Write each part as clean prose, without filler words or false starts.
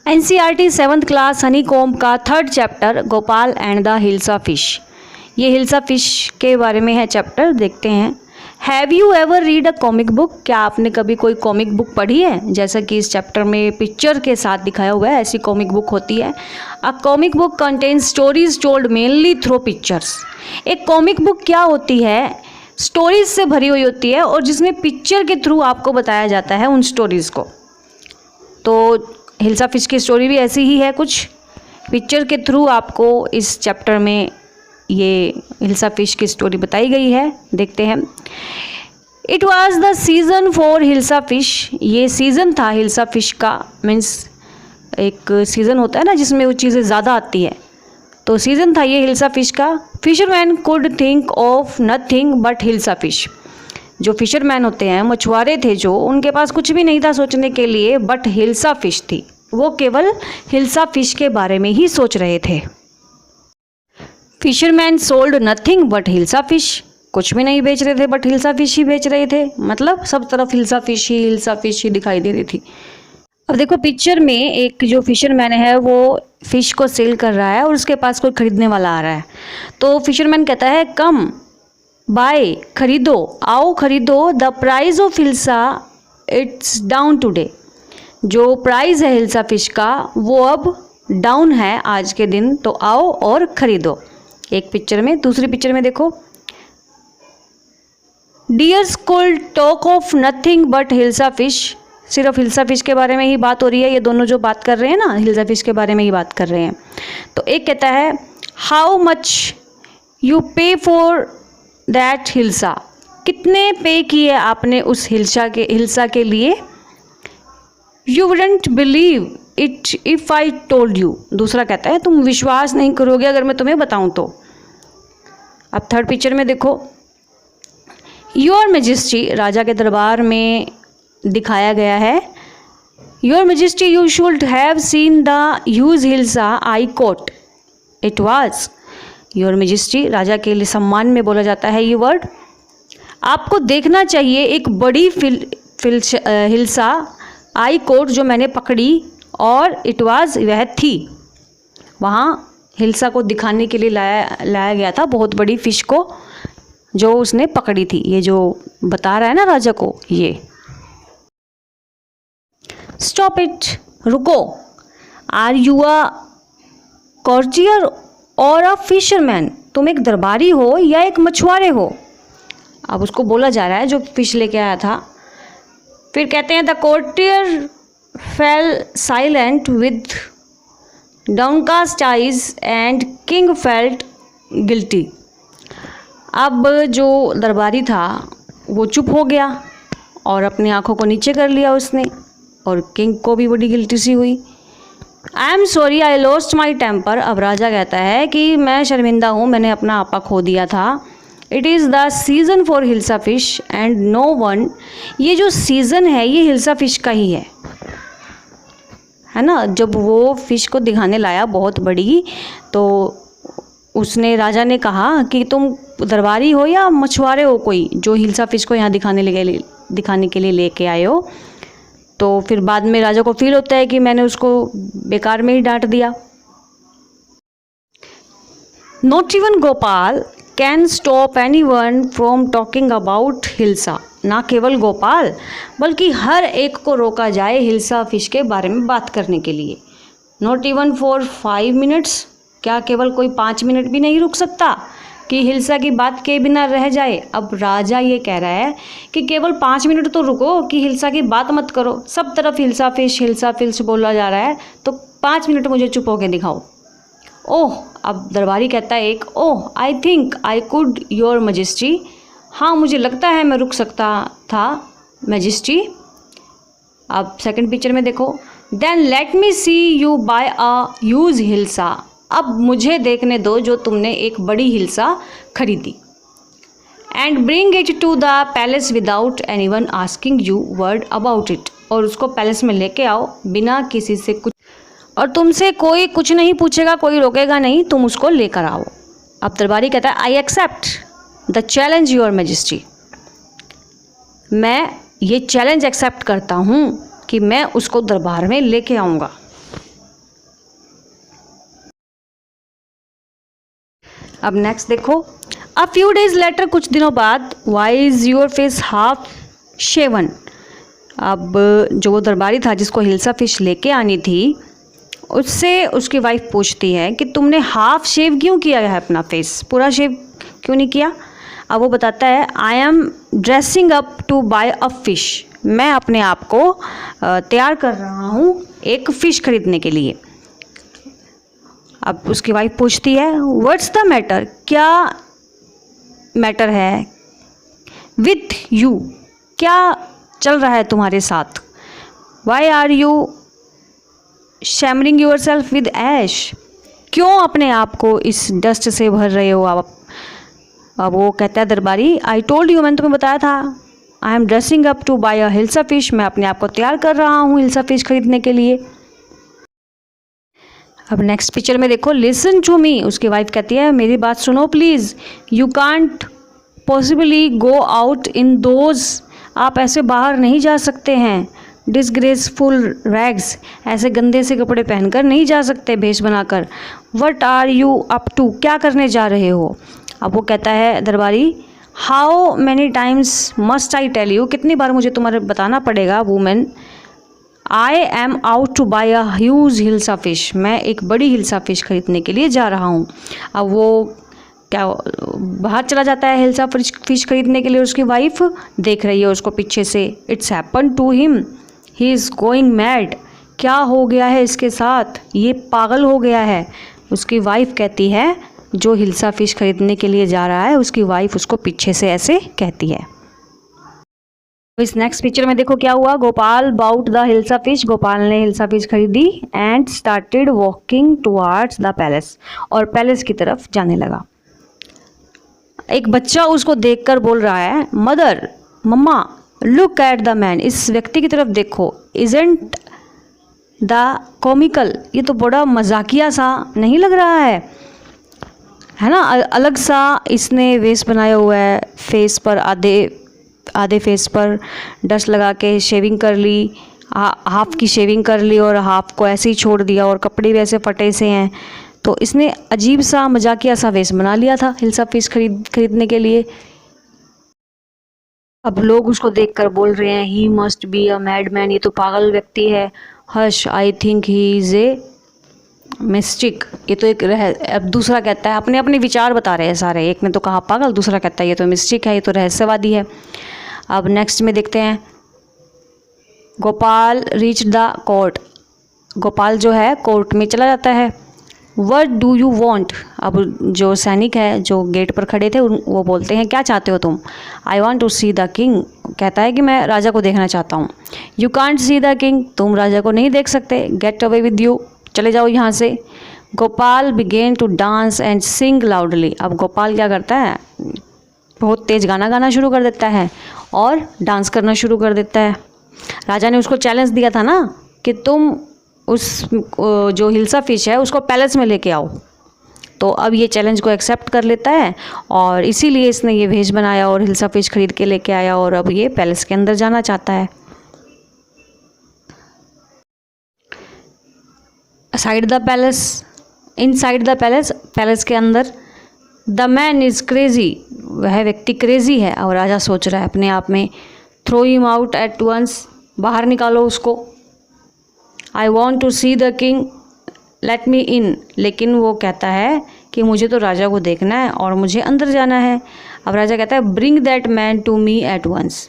NCERT 7th class honeycomb का 3rd chapter Gopal and the hilsa fish. ये hilsa fish के बारे में है चैप्टर, देखते हैं। Have you ever read a comic book? क्या आपने कभी कोई कॉमिक बुक पढ़ी है? जैसा कि इस चैप्टर में पिक्चर के साथ दिखाया हुआ है, ऐसी कॉमिक बुक होती है। A comic book contains stories told mainly through pictures. एक कॉमिक बुक क्या होती है? स्टोरीज से भरी हुई होती है और जिसमें पिक्चर के थ्रू आपको बताया जाता है उन स्टोरीज को। तो हिल्सा फिश की स्टोरी भी ऐसी ही है, कुछ पिक्चर के थ्रू आपको इस चैप्टर में ये हिल्सा फिश की स्टोरी बताई गई है, देखते हैं। It was the season for hilsa fish. ये सीज़न था हिल्सा फिश का, मीन्स एक सीज़न होता है ना जिसमें वो चीज़ें ज़्यादा आती है, तो सीज़न था ये हिल्सा फिश का। Fisherman could think of nothing but hilsa fish. जो फिशरमैन होते हैं, मछुआरे थे जो, उनके पास कुछ भी नहीं था सोचने के लिए बट हिल्सा फिश थी। वो केवल हिल्सा फिश के बारे में ही सोच रहे थे। Fisherman sold nothing but hilsa fish. कुछ भी नहीं बेच रहे थे बट हिल्सा फिश ही बेच रहे थे, मतलब सब तरफ हिल्सा फिश ही दिखाई दे रही थी। अब देखो पिक्चर में एक जो फिशरमैन है वो फिश को सेल कर रहा है और उसके पास कोई खरीदने वाला आ रहा है। तो फिशरमैन कहता है कम बाय, खरीदो, आओ खरीदो, the price of hilsa it's down today. जो प्राइस है हिल्सा फिश का वो अब डाउन है आज के दिन, तो आओ और खरीदो। एक पिक्चर में। दूसरी पिक्चर में देखो, dears could talk of nothing but hilsa fish. सिर्फ हिल्सा फिश के बारे में ही बात हो रही है, ये दोनों जो बात कर रहे हैं ना हिल्सा फिश के बारे में ही बात कर रहे हैं। तो एक कहता है हाउ मच यू पे फॉर दैट हिल्सा। कितने पे किए आपने उस हिल्सा के लिए? You wouldn't believe it if I told you. दूसरा कहता है तुम विश्वास नहीं करोगे अगर मैं तुम्हें बताऊं तो। अब थर्ड पिक्चर में देखो, योर मैजेस्टी, राजा के दरबार में दिखाया गया है। Your majesty you should have seen the huge hilsa I caught. It was. Your majesty राजा के लिए सम्मान में बोला जाता है ये वर्ड। आपको देखना चाहिए एक बड़ी हिल्सा आई कोट जो मैंने पकड़ी, और इट वाज वह थी। वहाँ हिल्सा को दिखाने के लिए लाया गया था, बहुत बड़ी फिश को जो उसने पकड़ी थी। ये जो बता रहा है ना राजा को ये। स्टॉप इट, रुको। आर यू अ कॉर्जियर और अ फिशरमैन। तुम एक दरबारी हो या एक मछुआरे हो? अब उसको बोला जा रहा है जो फिश लेके आया था। फिर कहते हैं the courtier fail silent with downcast eyes and king felt guilty. अब जो दरबारी था वो चुप हो गया और अपनी आंखों को नीचे कर लिया उसने, और किंग को भी बड़ी गिल्टी सी हुई। I am sorry I lost my temper. अब राजा कहता है कि मैं शर्मिंदा हूँ, मैंने अपना आपा खो दिया था। It is the season for hilsa fish and no one. ये जो सीज़न है ये हिल्सा फिश का ही है ना। जब वो फिश को दिखाने लाया बहुत बड़ी, तो उसने राजा ने कहा कि तुम दरबारी हो या मछुआरे हो कोई जो हिल्सा फिश को यहाँ दिखाने के लिए लेके आए हो। तो फिर बाद में राजा को फील होता है कि मैंने उसको बेकार में ही डांट दिया। Not even Gopal can stop anyone from talking about hilsa. ना केवल गोपाल बल्कि हर एक को रोका जाए हिल्सा फिश के बारे में बात करने के लिए। Not even for 5 minutes. क्या केवल कोई 5 मिनट भी नहीं रुक सकता कि हिल्सा की बात के बिना रह जाए? अब राजा ये कह रहा है कि केवल 5 मिनट तो रुको, कि हिल्सा की बात मत करो। सब तरफ हिल्सा फिश बोला जा रहा है, तो 5 मिनट मुझे चुप होके दिखाओ। ओह, अब दरबारी कहता है एक, oh I think I could your majesty. हाँ मुझे लगता है मैं रुक सकता था मैजेस्टी। अब सेकंड पिक्चर में देखो, then let me see you buy a huge hilsa. अब मुझे देखने दो जो तुमने एक बड़ी हिल्सा खरीदी। And bring it to the palace without anyone asking you word about it. और उसको पैलेस में लेके आओ बिना किसी से कुछ, और तुमसे कोई कुछ नहीं पूछेगा, कोई रोकेगा नहीं, तुम उसको लेकर आओ। अब दरबारी कहता है I accept the challenge your majesty. मैं ये चैलेंज एक्सेप्ट करता हूँ कि मैं उसको दरबार में लेके आऊँगा। अब नेक्स्ट देखो, अ फ्यू डेज लेटर, कुछ दिनों बाद, why is your face half shaven. अब जो वो दरबारी था जिसको हिल्सा फिश लेके आनी थी, उससे उसकी वाइफ पूछती है कि तुमने हाफ शेव क्यों किया है अपना फेस, पूरा शेव क्यों नहीं किया। अब वो बताता है I am dressing up to buy a fish, मैं अपने आप को तैयार कर रहा हूँ एक फ़िश खरीदने के लिए। अब उसकी वाइफ पूछती है व्हाट्स द मैटर, क्या मैटर है विथ यू, क्या चल रहा है तुम्हारे साथ। Why are you shamming yourself with ash, क्यों अपने आप को इस डस्ट से भर रहे हो आप। अब वो कहता है दरबारी आई टोल्ड यू, मैंने तुम्हें बताया था, I am dressing up to buy a hilsa fish, मैं अपने आप को तैयार कर रहा हूँ हिल्सा फिश खरीदने के लिए। अब नेक्स्ट पिक्चर में देखो, लिसन टू मी, उसकी वाइफ कहती है मेरी बात सुनो please, you can't possibly go out in those, आप ऐसे बाहर नहीं जा सकते हैं, डिसग्रेसफुल रैग्स, ऐसे गंदे से कपड़े पहनकर नहीं जा सकते भेष बनाकर। What are you up to, क्या करने जा रहे हो। अब वो कहता है दरबारी how many times must I tell you, कितनी बार मुझे तुम्हारे बताना पड़ेगा women, I am out to buy a huge hilsa fish, मैं एक बड़ी हिल्सा फिश खरीदने के लिए जा रहा हूँ। अब वो क्या बाहर चला जाता है हिल्सा फिश खरीदने के लिए, उसकी वाइफ देख रही है उसको पीछे से। It's happen to him, he is going mad, क्या हो गया है इसके साथ, ये पागल हो गया है। उसकी वाइफ कहती है, जो हिल्सा फिश खरीदने के लिए जा रहा है उसकी वाइफ उसको पीछे से ऐसे कहती है। इस नेक्स्ट पिक्चर में देखो क्या हुआ, Gopal bought the hilsa fish, Gopal ने हिल्सा फिश खरीदी and started walking towards the palace, और पैलेस की तरफ जाने लगा। एक बच्चा उसको देखकर बोल रहा है mother, mamma, look at the man, इस व्यक्ति की तरफ देखो, इजंट द कॉमिकल, ये तो बड़ा मजाकिया सा नहीं लग रहा है ना, अलग सा इसने वेश बनाया हुआ है, फेस पर आधे फेस पर डस्ट लगा के शेविंग कर ली, हाफ की शेविंग कर ली और हाफ को ऐसे ही छोड़ दिया, और कपड़े भी ऐसे फटे से हैं, तो इसने अजीब सा मजाकिया सा वेश बना लिया था हिल्सा फिश खरीदने के लिए। अब लोग उसको देखकर बोल रहे हैं he must be a madman, ये तो पागल व्यक्ति है। Hush, I think he is a mystic, ये तो एक अब दूसरा कहता है, अपने अपने विचार बता रहे हैं सारे, एक ने तो कहा पागल, दूसरा कहता है ये तो मिस्टिक है, ये तो रहस्यवादी है। अब नेक्स्ट में देखते हैं, Gopal reach the court, Gopal जो है कोर्ट में चला जाता है। व्हाट डू यू वांट, अब जो सैनिक है जो गेट पर खड़े थे वो बोलते हैं क्या चाहते हो तुम। I want to see the king, कहता है कि मैं राजा को देखना चाहता हूँ। You can't see the king, तुम राजा को नहीं देख सकते, गेट अवे विद यू, चले जाओ यहाँ से। Gopal began to dance and sing loudly, अब गोपाल क्या करता है, बहुत तेज़ गाना गाना शुरू कर देता है और डांस करना शुरू कर देता है। राजा ने उसको चैलेंज दिया था ना कि तुम उस जो हिल्सा फिश है उसको पैलेस में लेके आओ, तो अब ये चैलेंज को एक्सेप्ट कर लेता है और इसीलिए इसने ये भेष बनाया और हिल्सा फिश खरीद के लेके आया, और अब ये पैलेस के अंदर जाना चाहता है। Side the palace, inside the palace, palace के अंदर, द मैन इज़ क्रेजी, वह व्यक्ति क्रेजी है, और राजा सोच रहा है अपने आप में, throw him out at once, बाहर निकालो उसको। I want to see the king, let me in, लेकिन वो कहता है कि मुझे तो राजा को देखना है और मुझे अंदर जाना है। अब राजा कहता है bring that man to me at once,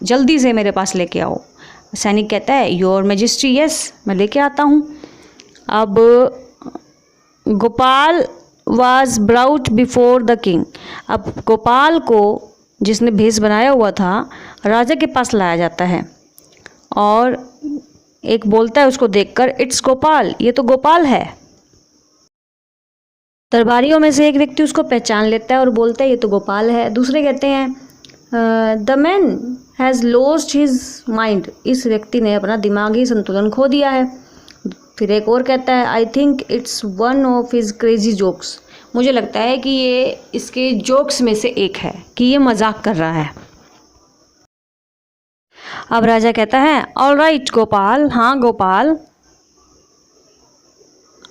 जल्दी से मेरे पास लेके आओ। सैनिक कहता है योर मैजेस्टी, यस, मैं लेके आता हूँ। अब Gopal was brought before the king, अब गोपाल को जिसने भेष बनाया हुआ था राजा के पास लाया जाता है, और एक बोलता है उसको देखकर इट्स गोपाल, ये तो गोपाल है। दरबारियों में से एक व्यक्ति उसको पहचान लेता है और बोलता है ये तो गोपाल है। दूसरे कहते हैं the man has lost his mind, इस व्यक्ति ने अपना दिमागी संतुलन खो दिया है। फिर एक और कहता है I think it's one of his crazy jokes, मुझे लगता है कि ये इसके जोक्स में से एक है, कि ये मजाक कर रहा है। अब राजा कहता है ऑल राइट गोपाल, हाँ Gopal,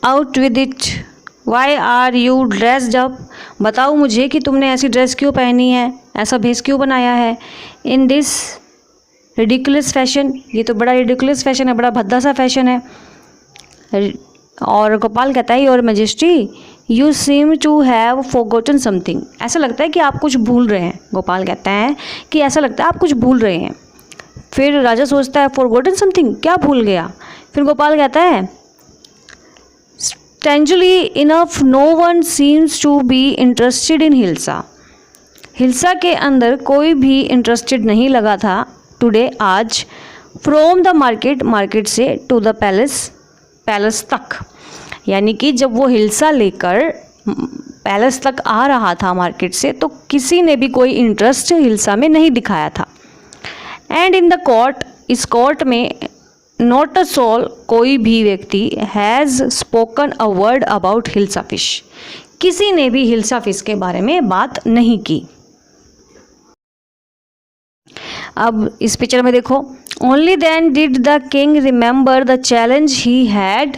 out with it, why are you dressed up, बताओ मुझे कि तुमने ऐसी ड्रेस क्यों पहनी है, ऐसा भेष क्यों बनाया है। इन दिस रिडिकुलस फैशन, ये तो बड़ा रिडिकुलस फैशन है, बड़ा भद्दा सा फैशन है। और गोपाल कहता है your majesty you seem to have forgotten something, ऐसा लगता है कि आप कुछ भूल रहे हैं। गोपाल कहता है कि ऐसा लगता है आप कुछ भूल रहे हैं। फिर राजा सोचता है फॉरगॉटन समथिंग, क्या भूल गया। फिर गोपाल कहता है strangely enough no one seems to be interested in hilsa, hilsa के अंदर कोई भी इंटरेस्टेड नहीं लगा था टुडे, आज। फ्रॉम द मार्केट, मार्केट से, टू द पैलेस, पैलेस तक, यानी कि जब वो हिल्सा लेकर पैलेस तक आ रहा था मार्केट से तो किसी ने भी कोई इंटरेस्ट हिल्सा में नहीं दिखाया था। एंड इन द कोर्ट, इस कोर्ट में नॉट अ सोल, कोई भी व्यक्ति has spoken a word about hilsa fish, किसी ने भी हिल्सा फिश के बारे में बात नहीं की। अब इस पिक्चर में देखो, only then did the king remember the challenge he had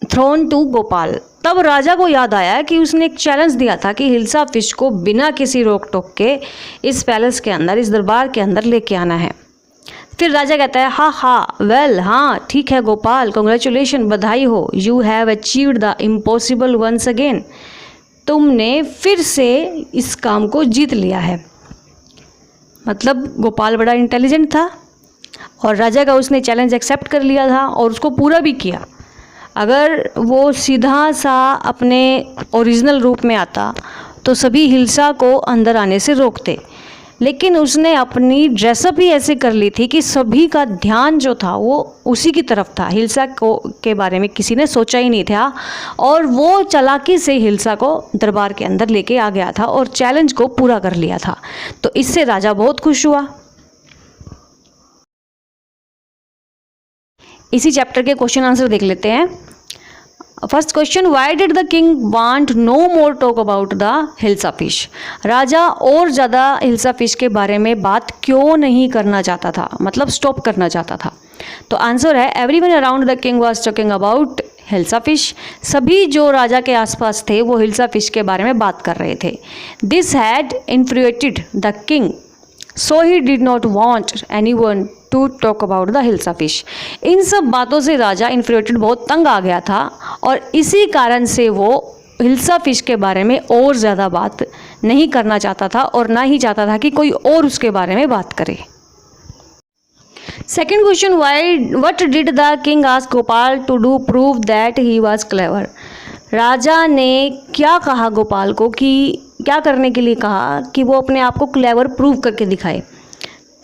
thrown to Gopal, तब राजा को याद आया कि उसने एक चैलेंज दिया था कि हिल्सा फिश को बिना किसी रोक टोक के इस पैलेस के अंदर, इस दरबार के अंदर लेके आना है। फिर राजा कहता है हाँ वेल, हाँ ठीक है गोपाल, कॉन्ग्रेचुलेशन, बधाई हो, you have achieved the impossible once again, तुमने फिर से इस काम को जीत लिया है। मतलब गोपाल बड़ा इंटेलिजेंट था और राजा का उसने चैलेंज एक्सेप्ट कर लिया था और उसको पूरा भी किया। अगर वो सीधा सा अपने ओरिजिनल रूप में आता तो सभी हिल्सा को अंदर आने से रोकते, लेकिन उसने अपनी ड्रेसअप ही ऐसे कर ली थी कि सभी का ध्यान जो था वो उसी की तरफ था, हिल्सा को के बारे में किसी ने सोचा ही नहीं था। और वो चालाकी से हिल्सा को दरबार के अंदर लेके आ गया था और चैलेंज को पूरा कर लिया था। तो इससे राजा बहुत खुश हुआ। इसी चैप्टर के क्वेश्चन आंसर देख लेते हैं। First question, why did the king want no more talk about the hilsa fish, राजा और ज़्यादा हिल्सा फिश के बारे में बात क्यों नहीं करना चाहता था, मतलब स्टॉप करना चाहता था। तो आंसर है everyone around the king was talking about hilsa fish, सभी जो राजा के आसपास थे वो हिल्सा फिश के बारे में बात कर रहे थे। This had infuriated the king so he did not want any one to talk about the hilsa fish, इन सब बातों से राजा इन्फ्लुएटेड, बहुत तंग आ गया था और इसी कारण से वो हिल्सा फिश के बारे में और ज़्यादा बात नहीं करना चाहता था और ना ही चाहता था कि कोई और उसके बारे में बात करे। Second question, what did the king ask Gopal to do prove that he was clever, राजा ने क्या कहा गोपाल को, कि क्या करने के लिए कहा कि वो अपने आप को क्लेवर प्रूव करके दिखाए।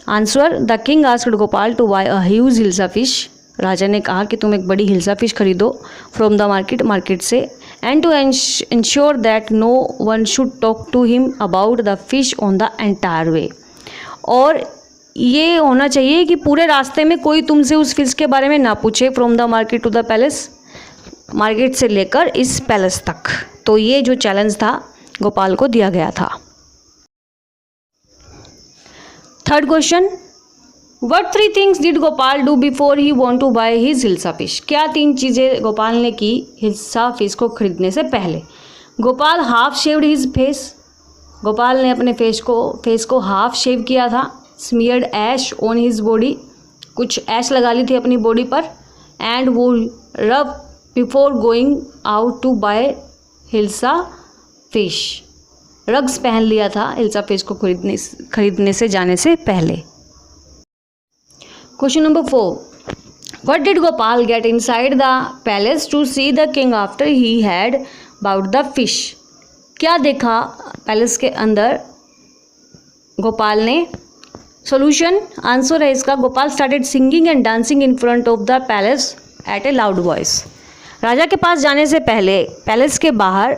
Answer, the king asked Gopal to buy a huge hilsa fish, राजा ने कहा कि तुम एक बड़ी हिल्सा फिश खरीदो फ्रॉम द मार्केट, मार्केट से, and to ensure that no one should talk to him about the fish on the entire way, और ये होना चाहिए कि पूरे रास्ते में कोई तुमसे उस फिश के बारे में ना पूछे, from the market to the palace, market से लेकर इस पैलेस तक। तो ये जो चैलेंज था गोपाल को दिया गया था। Third question, what 3 things did Gopal do before he want to buy his hilsa fish, क्या 3 चीज़ें गोपाल ने की हिल्सा फिश को खरीदने से पहले। Gopal half shaved his face, Gopal ने अपने फेस को हाफ शेव किया था। Smeared ash on his body, कुछ ऐश लगा ली थी अपनी बॉडी पर। एंड वो rub before going out to buy hilsa fish, rags पहन लिया था हिल्सा फिश को खरीदने से जाने से पहले। Question number 4, what did Gopal get inside the palace to see the king after he had bought the fish, क्या देखा पैलेस के अंदर गोपाल ने। सॉल्यूशन, आंसर है इसका, Gopal started singing and dancing in front of the palace at a loud voice, राजा के पास जाने से पहले पैलेस के बाहर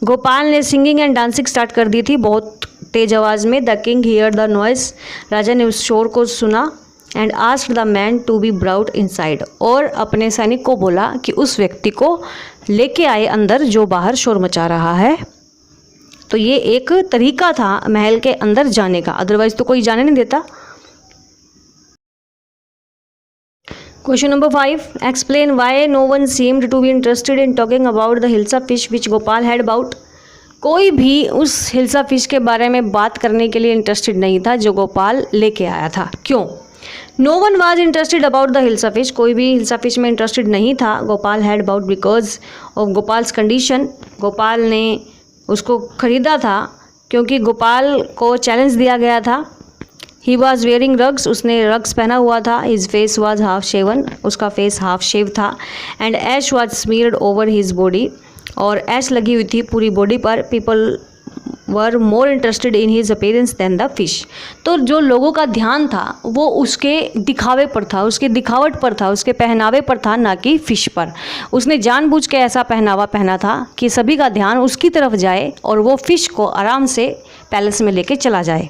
गोपाल ने सिंगिंग एंड डांसिंग स्टार्ट कर दी थी बहुत तेज आवाज़ में। The king hear the noise, राजा ने उस शोर को सुना। And asked the man to be brought inside, और अपने सैनिक को बोला कि उस व्यक्ति को लेके आए अंदर जो बाहर शोर मचा रहा है। तो ये एक तरीका था महल के अंदर जाने का, अदरवाइज तो कोई जाने नहीं देता। Question number 5. Explain why no one seemed to be interested in talking about the Hilsa fish which Gopal had bought. कोई भी उस हिल्सा फिश के बारे में बात करने के लिए इंटरेस्टेड नहीं था जो गोपाल लेके आया था. क्यों? No one was interested about the hilsa fish. कोई भी हिल्सा फिश में इंटरेस्टेड नहीं था. Gopal had bought because of Gopal's condition. Gopal ने उसको खरीदा था क्योंकि गोपाल को चैलेंज दिया गया था. He was wearing rags. उसने रग्स पहना हुआ था. His face was half shaven. उसका फेस हाफ शेव था. And ash was smeared over his body. और ऐश लगी हुई थी पूरी बॉडी पर. People were more interested in his appearance than the fish. तो जो लोगों का ध्यान था वो उसके दिखावे पर था, उसके दिखावट पर था, उसके पहनावे पर था, ना कि फिश पर. उसने जानबूझ के ऐसा पहनावा पहना था कि सभी का ध्यान उसकी तरफ जाए और वो फिश को आराम से पैलेस में लेके चला जाए.